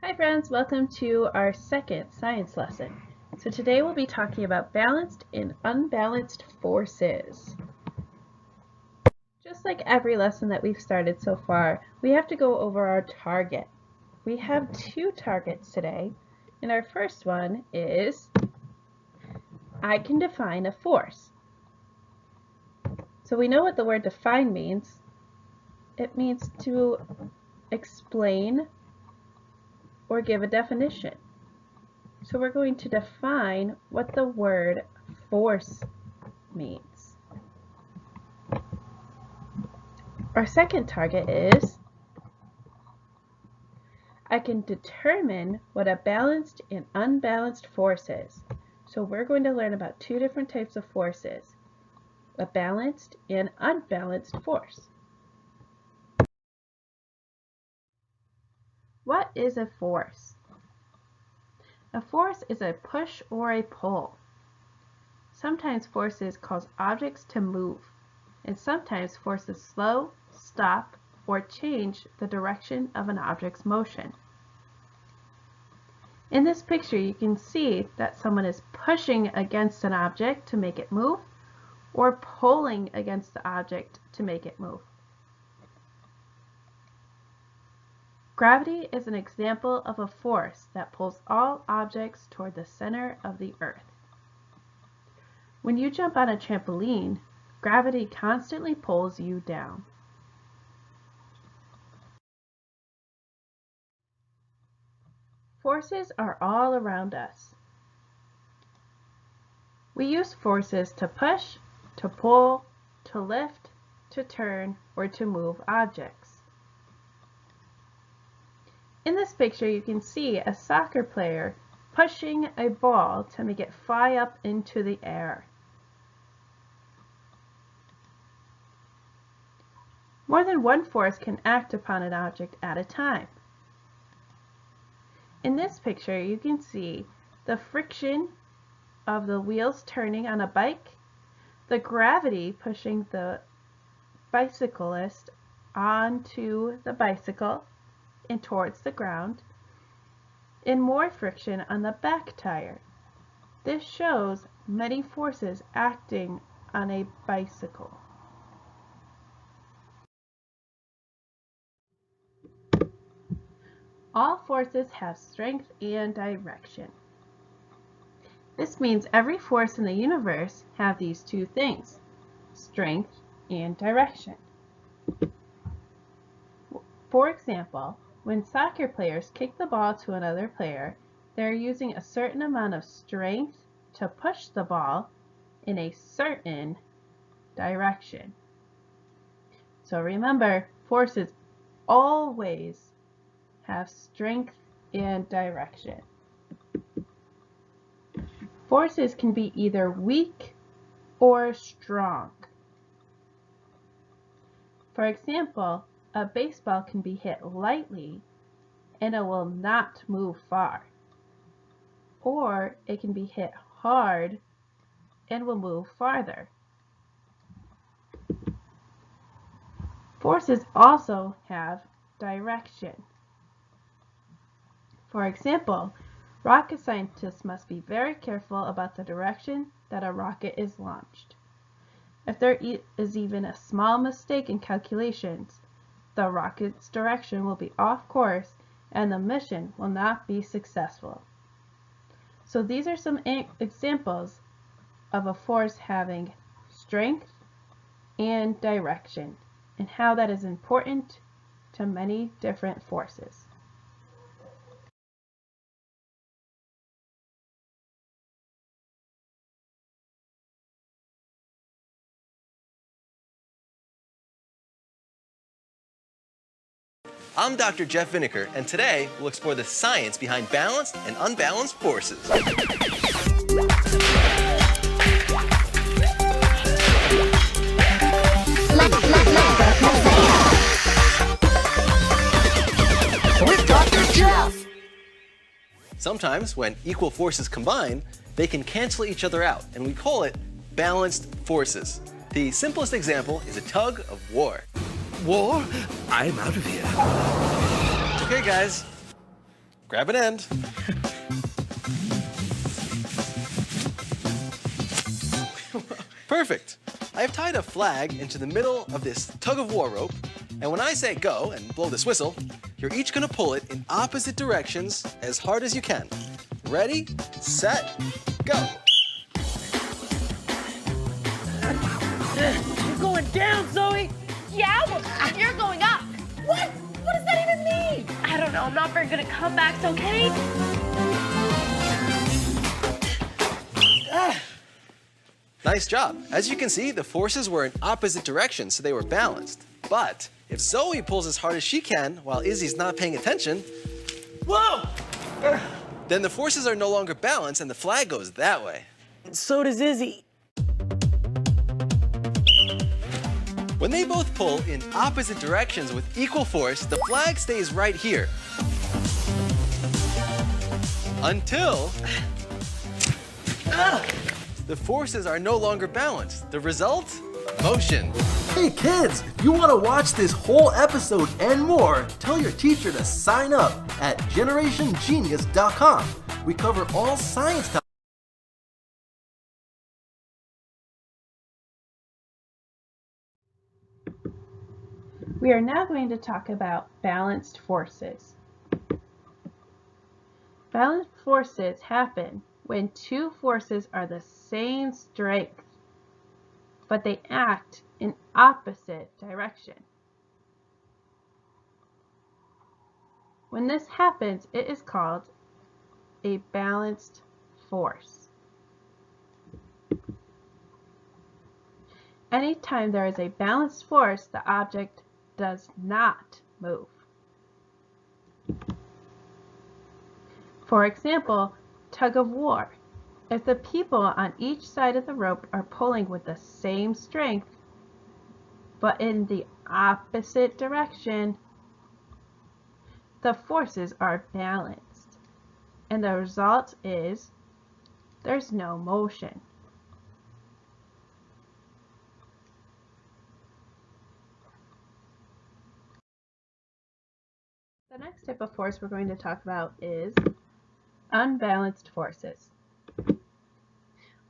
Hi friends, welcome to our second science lesson. So today we'll be talking about balanced and unbalanced forces. Just like every lesson that we've started so far, we have to go over our target. We have two targets today, and our first one is I can define a force. So we know what the word define means. It means to explain or give a definition. So we're going to define what the word force means. Our second target is I can determine what a balanced and unbalanced force is. So we're going to learn about two different types of forces, a balanced and unbalanced force. What is a force? A force is a push or a pull. Sometimes forces cause objects to move, and sometimes forces slow, stop, or change the direction of an object's motion. In this picture, you can see that someone is pushing against an object to make it move, or pulling against the object to make it move. Gravity is an example of a force that pulls all objects toward the center of the earth. When you jump on a trampoline, gravity constantly pulls you down. Forces are all around us. We use forces to push, to pull, to lift, to turn, or to move objects. In this picture, you can see a soccer player pushing a ball to make it fly up into the air. More than one force can act upon an object at a time. In this picture, you can see the friction of the wheels turning on a bike, the gravity pushing the bicyclist onto the bicycle and towards the ground, and more friction on the back tire. This shows many forces acting on a bicycle. All forces have strength and direction. This means every force in the universe have these two things, strength and direction. For example, when soccer players kick the ball to another player, they're using a certain amount of strength to push the ball in a certain direction. So remember, forces always have strength and direction. Forces can be either weak or strong. For example, a baseball can be hit lightly and it will not move far. Or it can be hit hard and will move farther. Forces also have direction. For example, rocket scientists must be very careful about the direction that a rocket is launched. If there is even a small mistake in calculations, the rocket's direction will be off course and the mission will not be successful. So these are some examples of a force having strength and direction and how that is important to many different forces. I'm Dr. Jeff Vineker, and today we'll explore the science behind balanced and unbalanced forces. With Dr. Jeff! Sometimes, when equal forces combine, they can cancel each other out, and we call it balanced forces. The simplest example is a tug of war. War? I'm out of here. Okay, guys, grab an end. Perfect. I've tied a flag into the middle of this tug-of-war rope, and when I say go and blow this whistle, you're each gonna pull it in opposite directions as hard as you can. Ready, set, go. You're going down, Zoe! Yeah, well, you're going up. What? What does that even mean? I don't know. I'm not very good at comebacks, okay? Nice job. As you can see, the forces were in opposite directions, so they were balanced. But if Zoe pulls as hard as she can while Izzy's not paying attention, Whoa! then the forces are no longer balanced and the flag goes that way. So does Izzy. When they both pull in opposite directions with equal force, the flag stays right here. Until the forces are no longer balanced. The result? Motion. Hey kids, if you want to watch this whole episode and more, tell your teacher to sign up at GenerationGenius.com. We cover all science topics. We are now going to talk about balanced forces. Balanced forces happen when two forces are the same strength, but they act in opposite direction. When this happens, it is called a balanced force. Anytime there is a balanced force, the object does not move. For example, tug of war. If the people on each side of the rope are pulling with the same strength, but in the opposite direction, the forces are balanced, and the result is there's no motion. The next type of force we're going to talk about is unbalanced forces.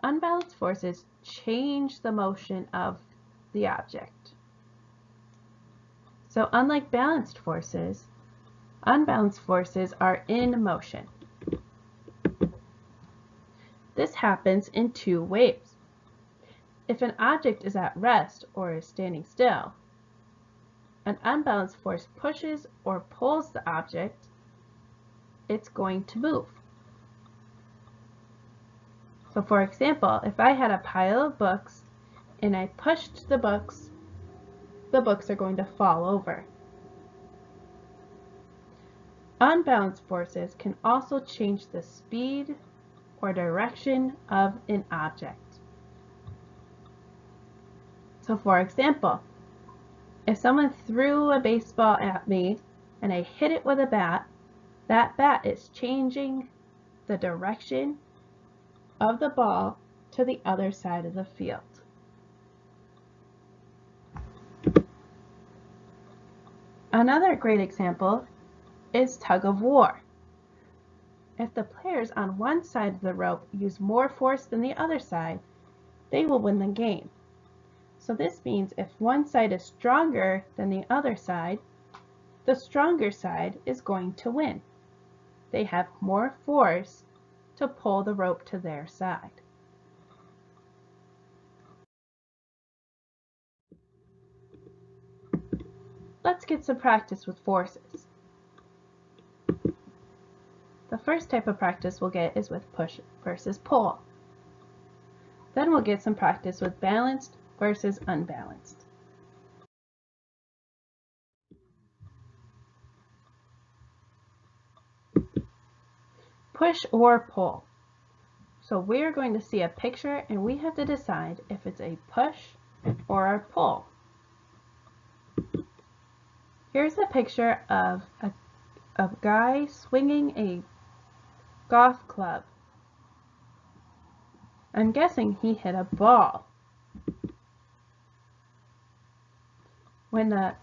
Unbalanced forces change the motion of the object. So unlike balanced forces, unbalanced forces are in motion. This happens in two ways. If an object is at rest or is standing still, an unbalanced force pushes or pulls the object, it's going to move. So for example, if I had a pile of books and I pushed the books are going to fall over. Unbalanced forces can also change the speed or direction of an object. So for example, if someone threw a baseball at me and I hit it with a bat, that bat is changing the direction of the ball to the other side of the field. Another great example is tug of war. If the players on one side of the rope use more force than the other side, they will win the game. So this means if one side is stronger than the other side, the stronger side is going to win. They have more force to pull the rope to their side. Let's get some practice with forces. The first type of practice we'll get is with push versus pull. Then we'll get some practice with balanced versus unbalanced. Push or pull. So we're going to see a picture and we have to decide if it's a push or a pull. Here's a picture of a guy swinging a golf club. I'm guessing he hit a ball. When the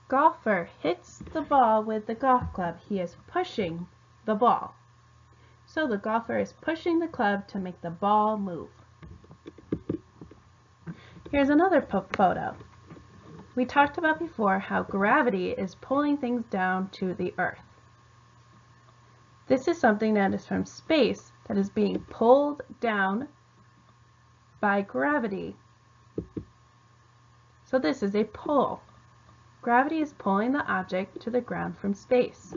golfer hits the ball with the golf club, he is pushing the ball. So the golfer is pushing the club to make the ball move. Here's another photo. We talked about before how gravity is pulling things down to the earth. This is something that is from space that is being pulled down by gravity. So this is a pull. Gravity is pulling the object to the ground from space.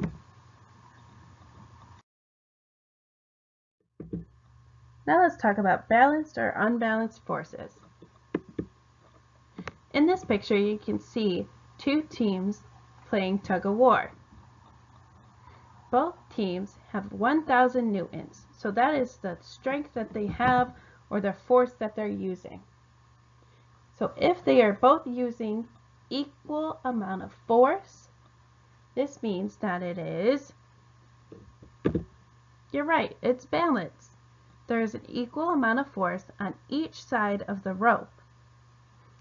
Now let's talk about balanced or unbalanced forces. In this picture you can see two teams playing tug of war. Both teams have 1,000 newtons, so that is the strength that they have or the force that they're using. So if they are both using equal amount of force, this means that it is, you're right, it's balanced. There is an equal amount of force on each side of the rope.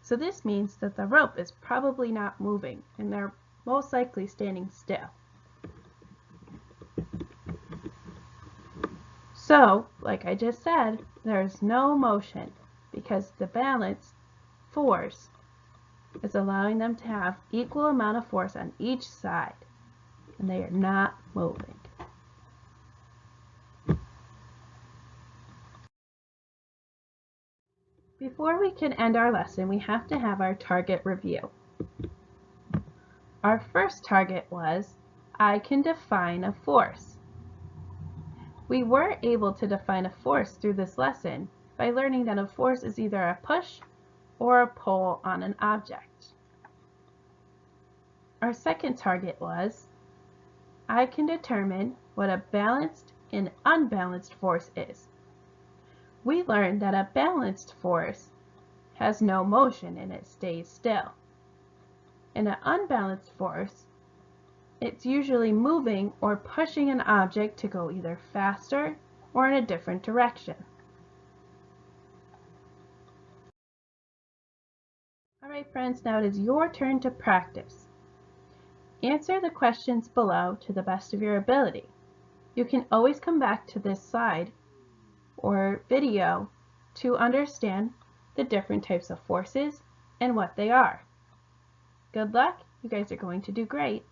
So this means that the rope is probably not moving and they're most likely standing still. So, like I just said, there's no motion because the balanced force is allowing them to have equal amount of force on each side and they are not moving. Before we can end our lesson, we have to have our target review. Our first target was, I can define a force. We were able to define a force through this lesson by learning that a force is either a push or a pull on an object. Our second target was, I can determine what a balanced and unbalanced force is. We learned that a balanced force has no motion and it stays still. In an unbalanced force, it's usually moving or pushing an object to go either faster or in a different direction. Alright friends, now it is your turn to practice. Answer the questions below to the best of your ability. You can always come back to this slide or video to understand the different types of forces and what they are. Good luck, you guys are going to do great.